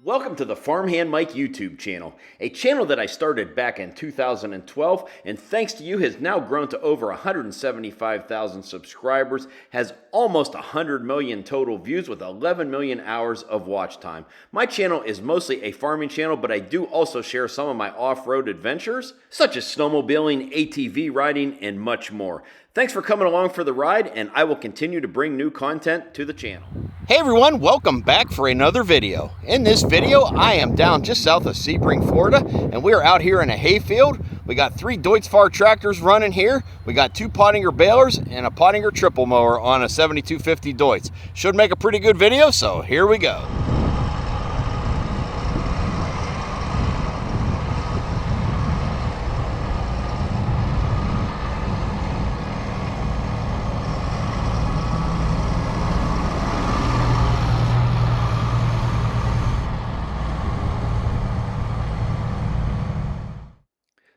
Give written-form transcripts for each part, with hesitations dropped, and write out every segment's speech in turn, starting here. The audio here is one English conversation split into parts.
Welcome to the Farmhand Mike YouTube channel, a channel that I started back in 2012 and thanks to you has now grown to over 175,000 subscribers, has almost 100 million total views with 11 million hours of watch time. My channel is mostly a farming channel, but I do also share some of my off-road adventures, such as snowmobiling, ATV riding, and much more. Thanks for coming along for the ride, and I will continue to bring new content to the channel. Hey everyone, welcome back for another video. In this video, I am down just south of Sebring, Florida, and we are out here in a hayfield. We got 3 Deutz Fahr tractors running here. We got 2 Pottinger balers and a Pottinger triple mower on a 7250 Deutz. Should make a pretty good video, so here we go.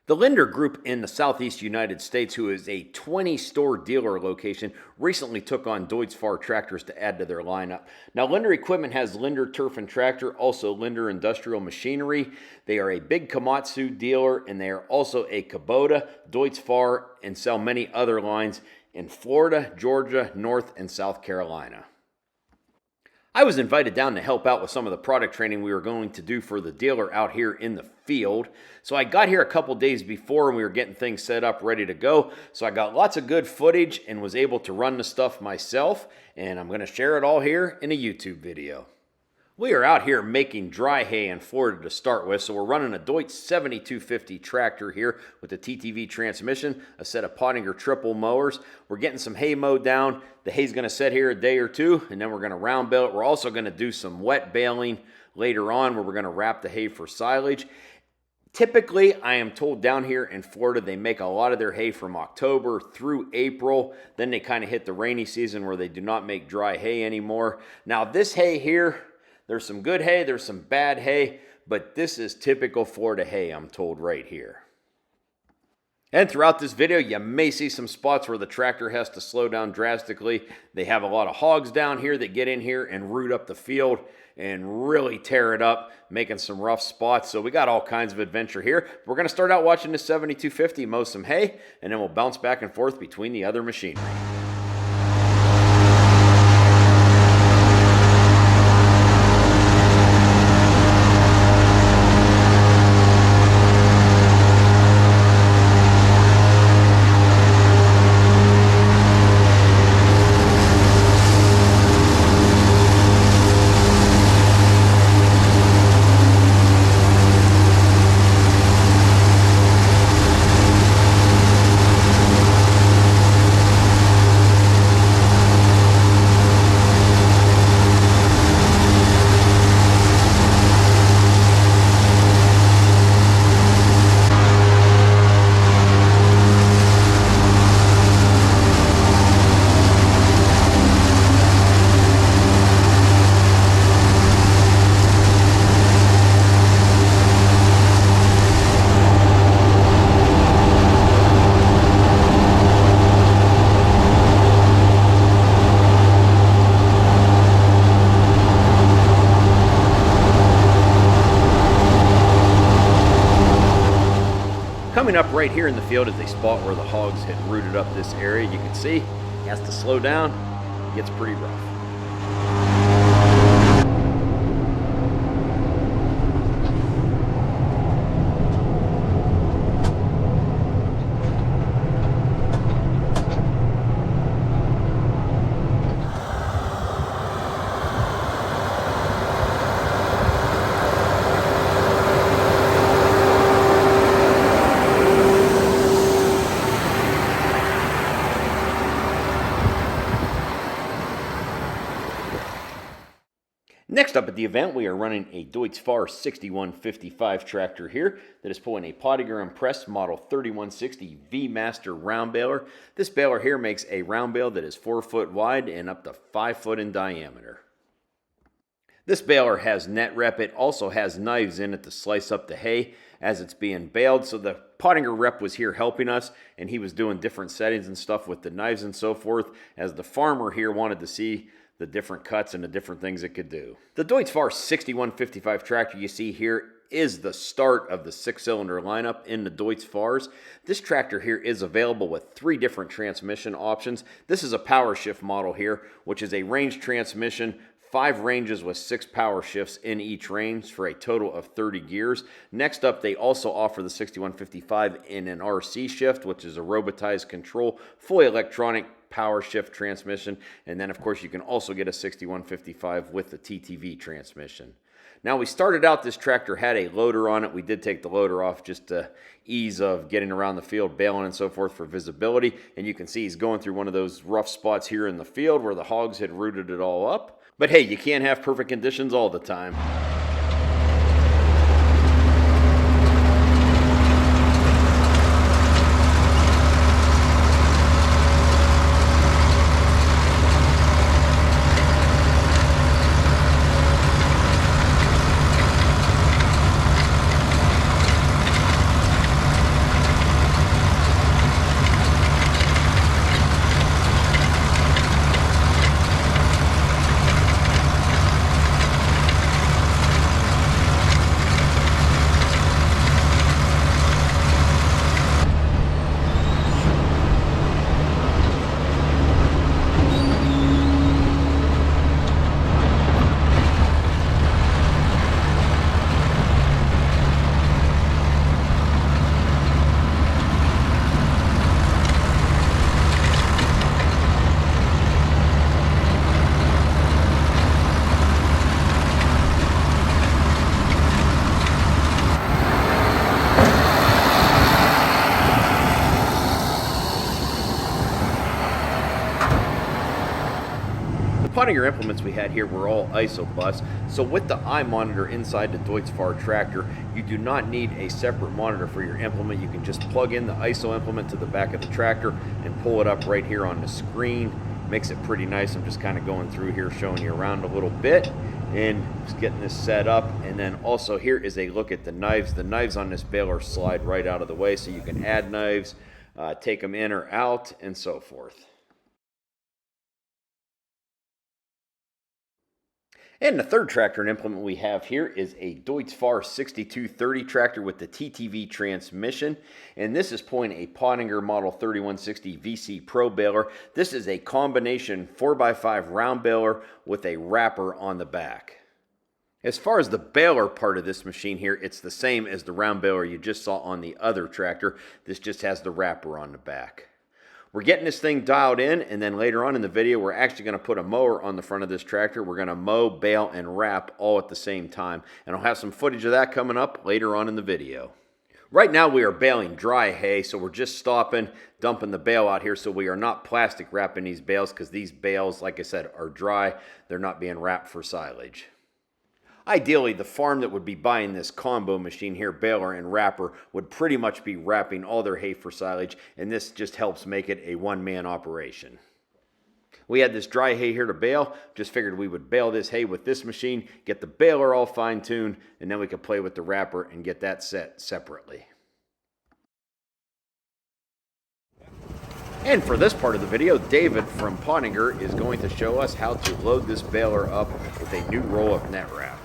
The Linder Group in the Southeast United States, who is a 20-store dealer location, recently took on Deutz Fahr tractors to add to their lineup. Now, Linder Equipment has Linder Turf and Tractor, also Linder Industrial Machinery. They are a big Komatsu dealer, and they are also a Kubota, Deutz Fahr, and sell many other lines in Florida, Georgia, North, and South Carolina. I was invited down to help out with some of the product training we were going to do for the dealer out here in the field. So I got here a couple days before and we were getting things set up, ready to go. So I got lots of good footage and was able to run the stuff myself. And I'm going to share it all here in a YouTube video. We are out here making dry hay in Florida to start with, so we're running a Deutz 7250 tractor here with a TTV transmission, a set of Pottinger triple mowers. We're getting some hay mowed down. The hay's going to set here a day or two, and then we're going to round bale it. We're also going to do some wet baling later on where we're going to wrap the hay for silage. Typically, I am told down here in Florida, they make a lot of their hay from October through April. Then they kind of hit the rainy season where they do not make dry hay anymore. Now, this hay here, there's some good hay, there's some bad hay, but this is typical Florida hay, I'm told right here. And throughout this video, you may see some spots where the tractor has to slow down drastically. They have a lot of hogs down here that get in here and root up the field and really tear it up, making some rough spots. So we got all kinds of adventure here. We're going to start out watching this 7250 mow some hay, and then we'll bounce back and forth between the other machinery. Coming up right here in the field is a spot where the hogs had rooted up this area. You can see he has to slow down. It gets pretty rough. Next up at the event, we are running a Deutz Fahr 6155 tractor here that is pulling a Pottinger Impress Model 3160 V-Master round baler. This baler here makes a round bale that is 4 foot wide and up to 5 foot in diameter. This baler has net rep. It also has knives in it to slice up the hay as it's being baled. So the Pottinger rep was here helping us, and he was doing different settings and stuff with the knives and so forth, as the farmer here wanted to see the different cuts and the different things it could do. The Deutz Fahr 6155 tractor you see here is the start of the 6-cylinder lineup in the Deutz Fahrs. This tractor here is available with 3 different transmission options. This is a power shift model here, which is a range transmission, 5 ranges with 6 power shifts in each range for a total of 30 gears. Next up, they also offer the 6155 in an RC shift, which is a robotized control, fully electronic power shift transmission. And then, of course, you can also get a 6155 with the TTV transmission. Now, we started out, this tractor had a loader on it. We did take the loader off just to ease of getting around the field, baling and so forth for visibility. And you can see he's going through one of those rough spots here in the field where the hogs had rooted it all up. But hey, you can't have perfect conditions all the time. Pottinger implements we had here were all isobus, so with the eye monitor inside the Deutz Fahr tractor, you do not need a separate monitor for your implement. You can just plug in the ISO implement to the back of the tractor and pull it up right here on the screen. Makes it pretty nice. I'm just kind of going through here showing you around a little bit and just getting this set up. And then also here is a look at the knives. The knives on this baler slide right out of the way, so you can add knives, take them in or out, and so forth. And the third tractor and implement we have here is a Deutz Fahr 6230 tractor with the TTV transmission. And this is pulling a Pottinger model 3160 VC Pro baler. This is a combination 4x5 round baler with a wrapper on the back. As far as the baler part of this machine here, it's the same as the round baler you just saw on the other tractor. This just has the wrapper on the back. We're getting this thing dialed in, and then later on in the video, we're actually going to put a mower on the front of this tractor. We're going to mow, bale, and wrap all at the same time. And I'll have some footage of that coming up later on in the video. Right now, we are baling dry hay, so we're just stopping, dumping the bale out here, so we are not plastic wrapping these bales, because these bales, like I said, are dry. They're not being wrapped for silage. Ideally, the farm that would be buying this combo machine here, baler and wrapper, would pretty much be wrapping all their hay for silage, and this just helps make it a one-man operation. We had this dry hay here to bale. Just figured we would bale this hay with this machine, get the baler all fine-tuned, and then we could play with the wrapper and get that set separately. And for this part of the video, David from Pottinger is going to show us how to load this baler up with a new roll of net wrap.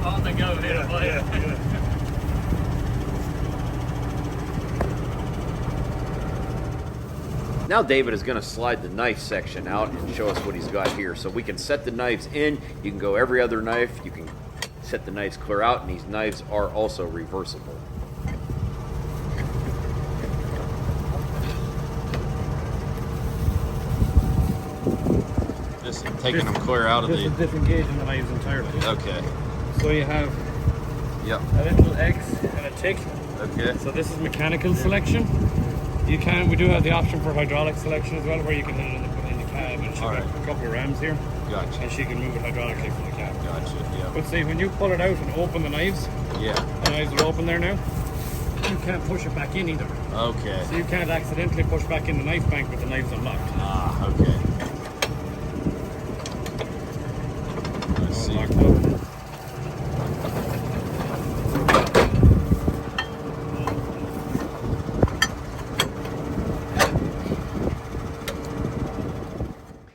On the go here, buddy. Now David is going to slide the knife section out and show us what he's got here. So we can set the knives in. You can go every other knife. You can set the knives clear out, and these knives are also reversible. Just taking them clear out of the... This is disengaging the knives entirely. Okay. So you have a little X and a tick. Okay. So this is mechanical selection. We do have the option for hydraulic selection as well, where you can hit it in the cab, and she's got a couple of rams here. Gotcha. And she can move it hydraulically from the cab. Gotcha, yeah. But see, when you pull it out and open the knives, the knives are open there now, you can't push it back in either. Okay. So you can't accidentally push back in the knife bank with the knives unlocked. Ah, okay. Let's see. Locked up.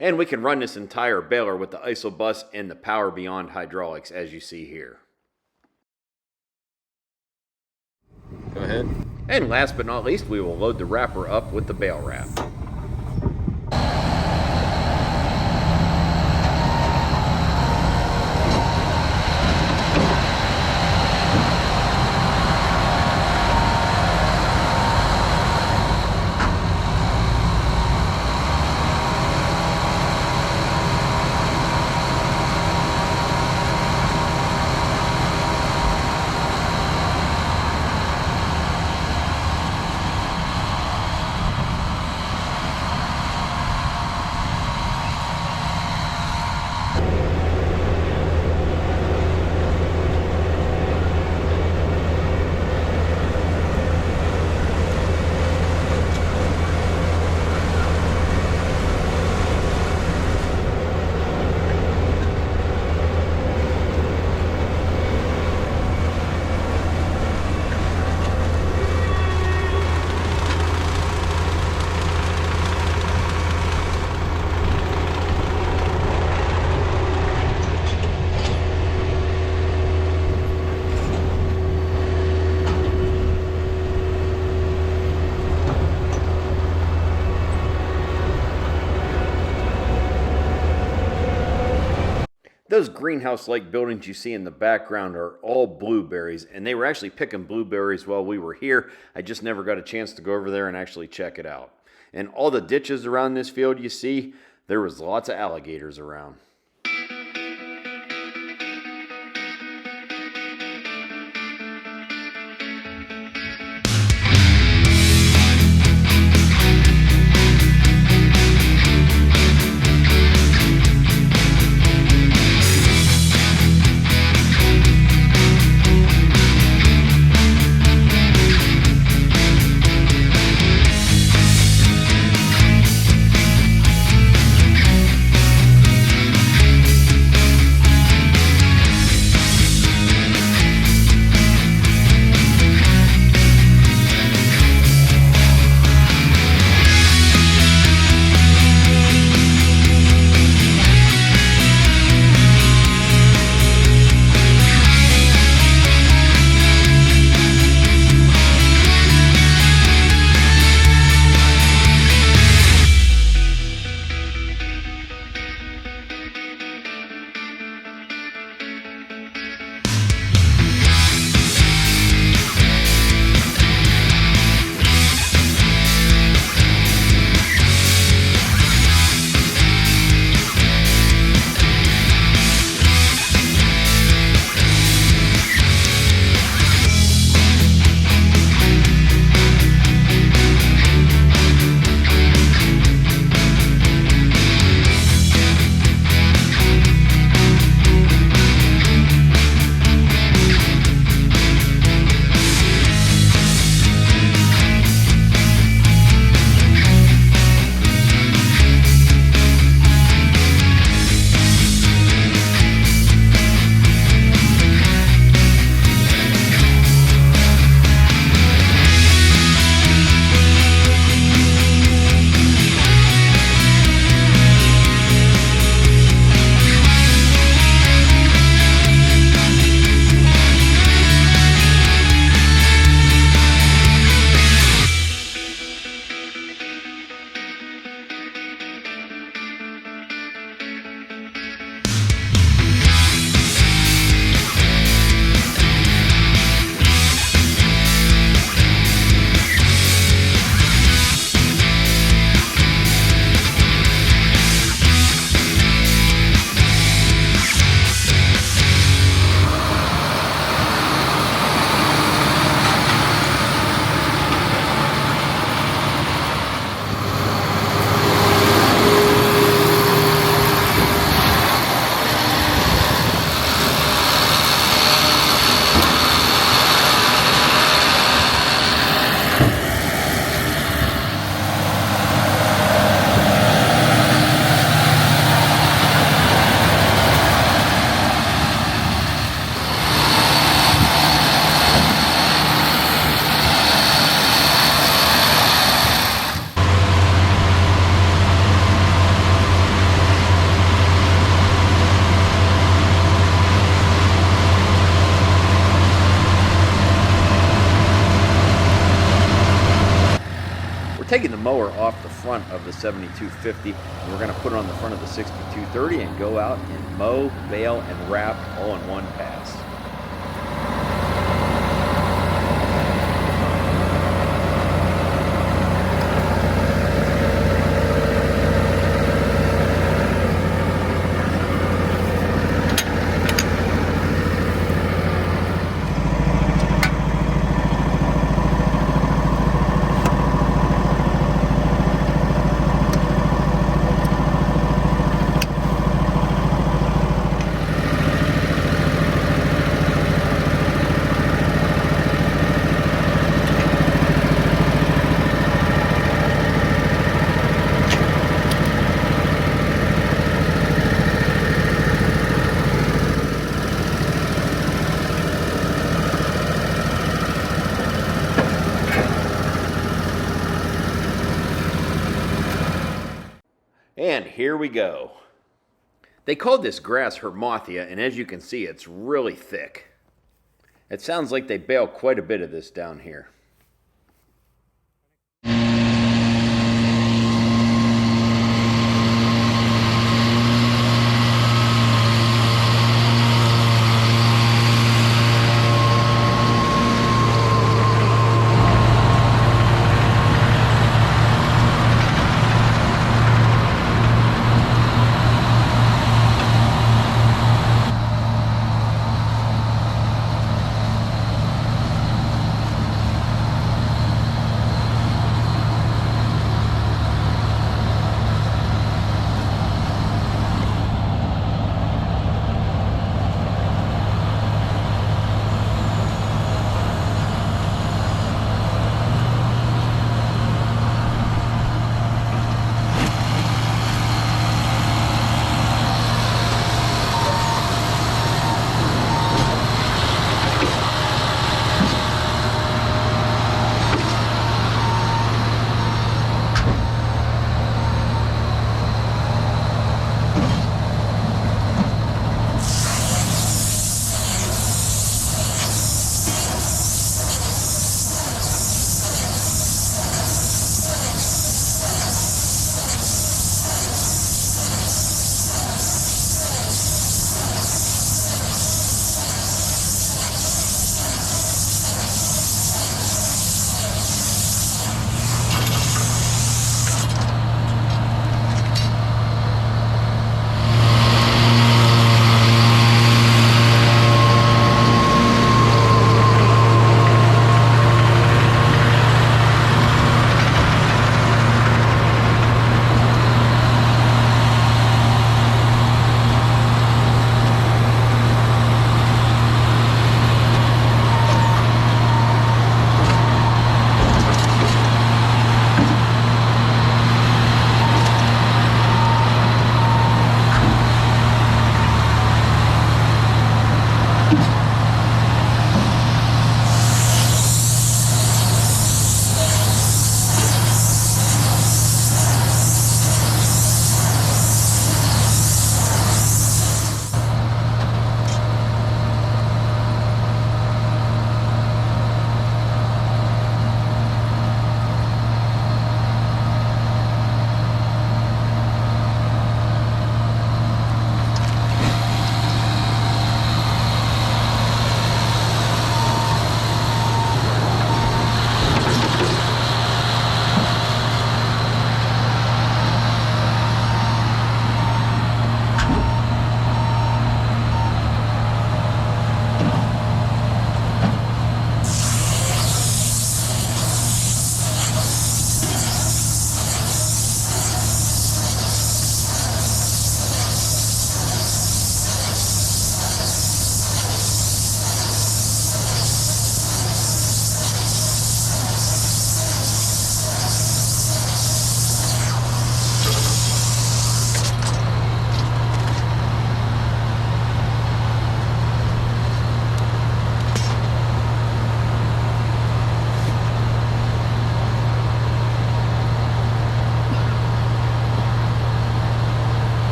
And we can run this entire baler with the isobus and the power beyond hydraulics, as you see here. Go ahead. And last but not least, we will load the wrapper up with the bale wrap. Those greenhouse-like buildings you see in the background are all blueberries, and they were actually picking blueberries while we were here. I just never got a chance to go over there and actually check it out. And all the ditches around this field you see, there was lots of alligators around. taking the mower off the front of the 7250, and we're going to put it on the front of the 6230 and go out and mow, bale, and wrap all in one pass. And here we go. They called this grass Hermothia, and as you can see, it's really thick. It sounds like they bale quite a bit of this down here.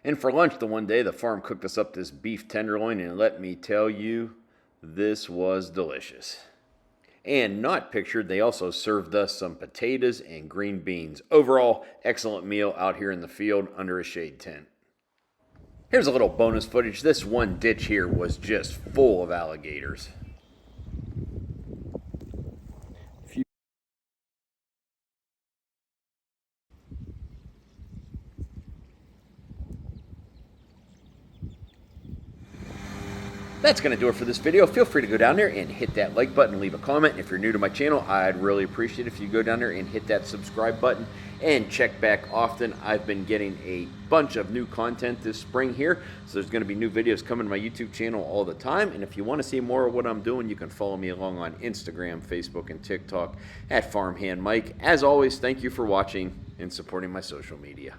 And for lunch the one day, the farm cooked us up this beef tenderloin, and let me tell you, this was delicious. And not pictured, they also served us some potatoes and green beans. Overall, excellent meal out here in the field under a shade tent. Here's a little bonus footage. This one ditch here was just full of alligators. That's going to do it for this video. Feel free to go down there and hit that like button, leave a comment. If you're new to my channel, I'd really appreciate it if you go down there and hit that subscribe button and check back often. I've been getting a bunch of new content this spring here, so there's going to be new videos coming to my YouTube channel all the time. And if you want to see more of what I'm doing, you can follow me along on Instagram, Facebook, and TikTok at Farmhand Mike. As always, thank you for watching and supporting my social media.